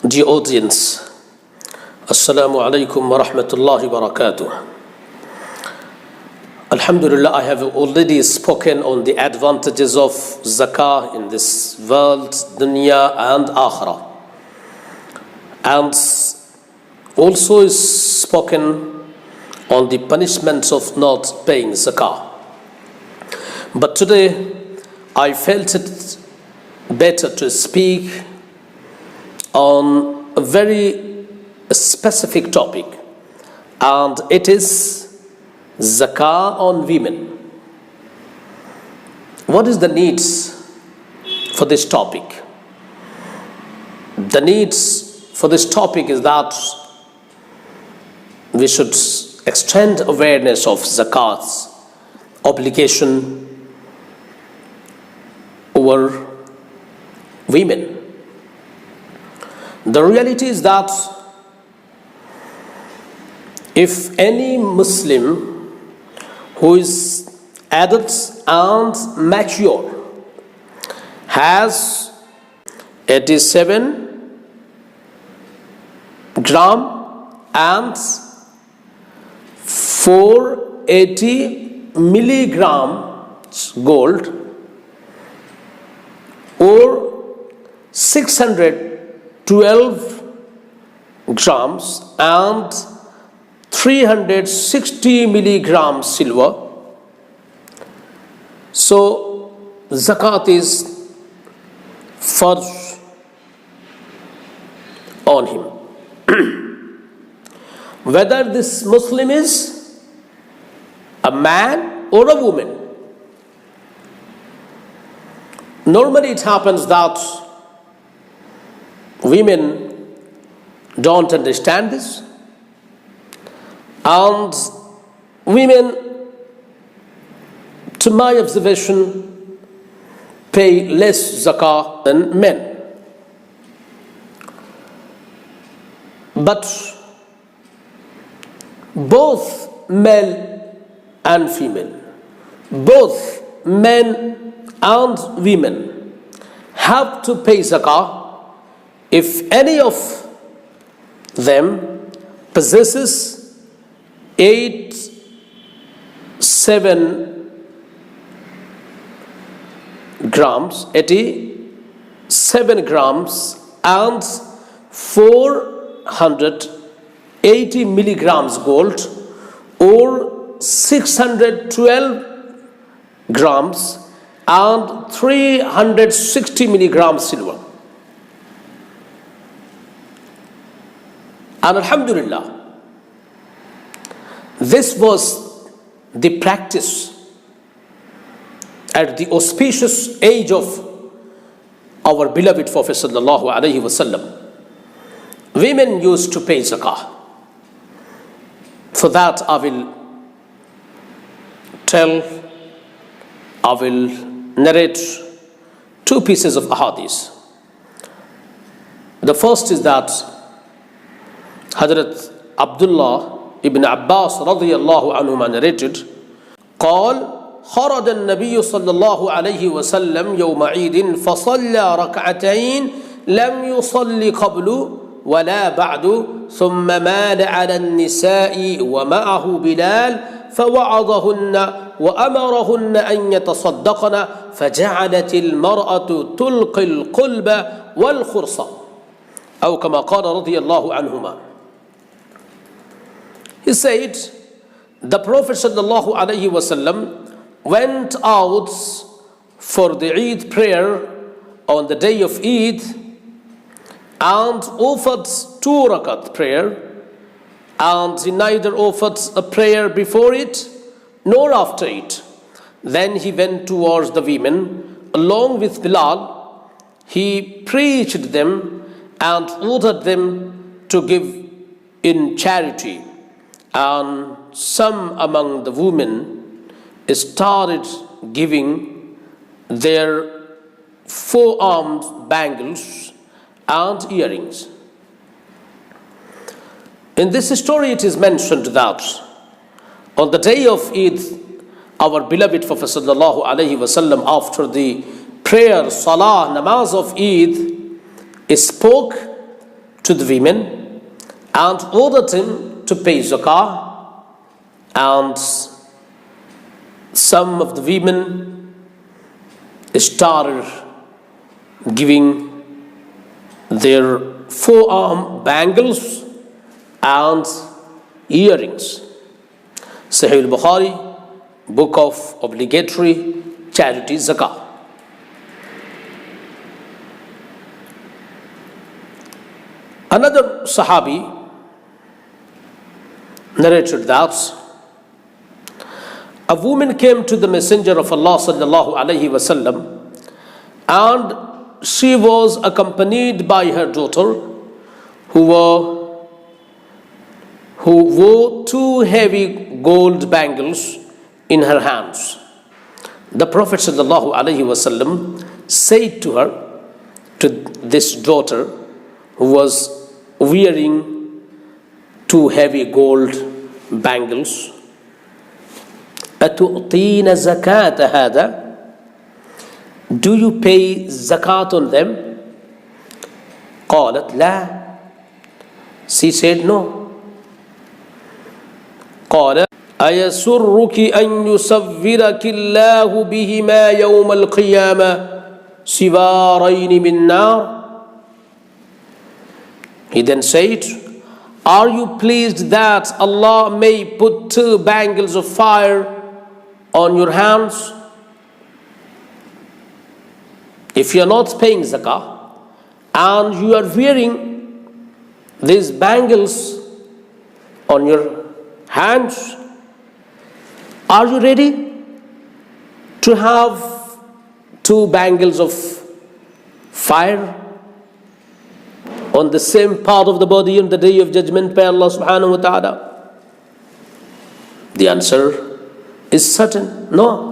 Dear audience, Assalamu alaikum wa rahmatullahi wa barakatuh. Alhamdulillah, I have already spoken on the advantages of zakah in this world, dunya and akhirah. And also is spoken on the punishments of not paying zakah. But today, I felt it better to speak on a very specific topic, and it is zakah on women. What is the needs for this topic? The needs for this topic is that we should extend awareness of zakat's obligation over women. The reality is that if any Muslim who is adult and mature has 87 gram and 480 milligrams gold, or 612 grams and 360 milligrams silver, so zakat is farz on him. Whether this Muslim is a man or a woman. Normally it happens that women don't understand this, and women, to my observation, pay less zakah than men. But both male and female, both men and women have to pay zakah if any of them possesses 87 grams and 480 milligrams gold, or 612 grams and 360 milligrams silver. And Alhamdulillah, this was the practice at the auspicious age of our beloved Prophet sallallahu alaihi wasallam. Women used to pay zakah. For that I will narrate two pieces of ahadith. The first is that Hazrat Abdullah Ibn Abbas radiyallahu anhuma narrated, قال خرج النبي صلى الله عليه وسلم يوم عيد فصلى ركعتين لم يصلي قبل ولا بعد ثم مال على النساء ومعه بلال فوعظهن وأمرهن أن يتصدقن فجعلت المرأة تلقي القلب والخرصة أو كما قال رضي الله عنهما. He said, the Prophet sallallahu alaihi wasallam went out for the Eid prayer on the day of Eid and offered 2 rakat prayer, and he neither offered a prayer before it nor after it. Then he went towards the women along with Bilal. He preached them and ordered them to give in charity, and some among the women started giving their forearm bangles and earrings. In this story it is mentioned that on the day of Eid, our beloved Prophet sallallahu alaihi wasallam, after the prayer, salah, namaz of Eid, spoke to the women and ordered him to pay zakah, and some of the women started giving their forearm bangles and earrings. Sahih al-Bukhari, book of obligatory charity zakah. Another Sahabi narrated that a woman came to the Messenger of Allah sallallahu alaihi wasallam, and she was accompanied by her daughter, who wore two heavy gold bangles in her hands. The Prophet sallallahu alaihi wasallam said to her, to this daughter who was wearing two heavy gold bangles, أَتُؤْتِينَ زَكَاةَ هَذَا? Do you pay zakat on them? قالت لا. She said no. قال أَيَسُرُّكِ أَن يُصَوِّرَكِ اللَّهُ بِهِمَا يَوْمَ الْقِيَامَةِ سِوَارَيْنِ مِن نَّارٍ? He then said, are you pleased that Allah may put two bangles of fire on your hands? If you are not paying zakah and you are wearing these bangles on your hands, are you ready to have two bangles of fire on the same part of the body on the day of judgment by Allah subhanahu wa ta'ala? The answer is certain, no.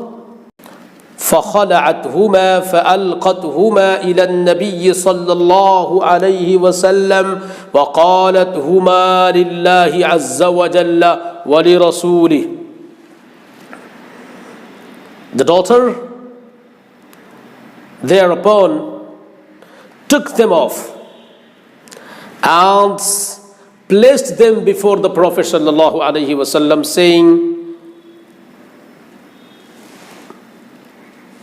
فخلعتهما فألقتهما إلى النبي صلى الله عليه وسلم وقالت هما لله عز وجل ولرسوله. The daughter thereupon took them off and placed them before the Prophet sallallahu alaihi wasallam, saying,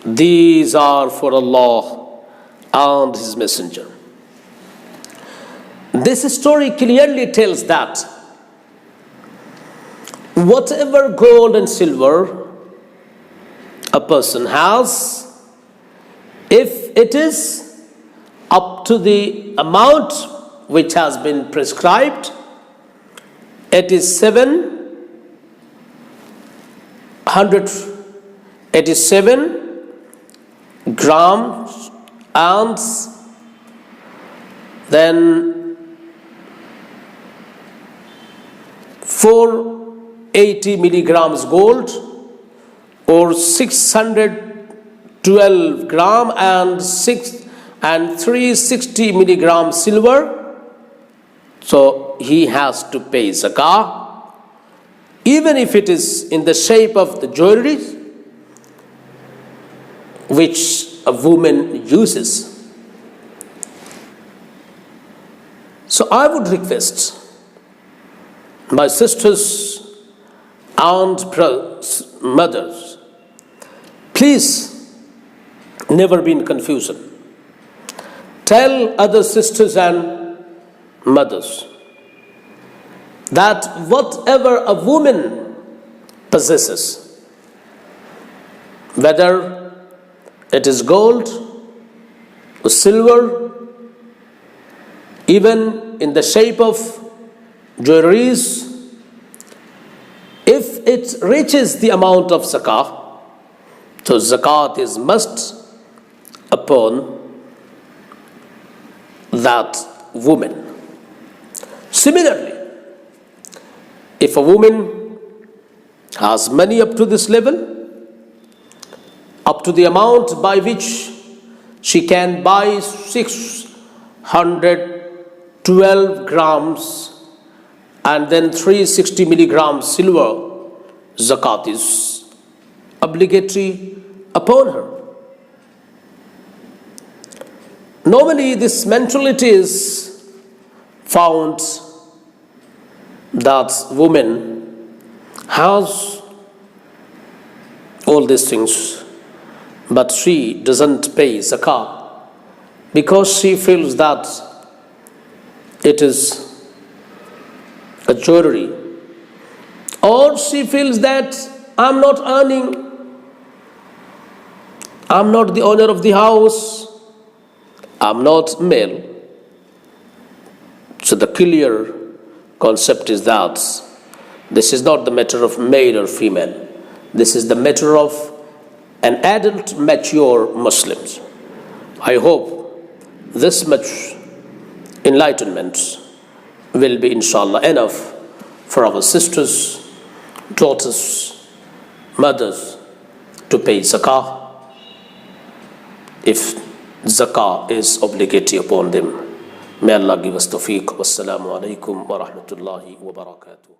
these are for Allah and His Messenger. This story clearly tells that whatever gold and silver a person has, if it is up to the amount which has been prescribed, it is 787 grams, and then 480 milligrams gold, or 612 gram and 360 milligrams silver. So he has to pay zakah, even if it is in the shape of the jewelry which a woman uses. So I would request my sisters and mothers, please never be in confusion. Tell other sisters and mothers that whatever a woman possesses, whether it is gold or silver, even in the shape of jewelries, if it reaches the amount of zakah, so zakat is must upon that woman. Similarly, if a woman has money up to this level, up to the amount by which she can buy 612 grams and then 360 milligrams silver, zakat is obligatory upon her. Normally this mentality is found that woman has all these things, but she doesn't pay zakah because she feels that it is a jewelry, or she feels that I'm not earning, I'm not the owner of the house, I'm not male. So the clear concept is that this is not the matter of male or female. This is the matter of an adult, mature Muslims. I hope this much enlightenment will be, inshallah, enough for our sisters, daughters, mothers to pay zakah if zakah is obligatory upon them. May Allah give us tawfiq. Wassalamu alaikum wa rahmatullahi wa barakatuh.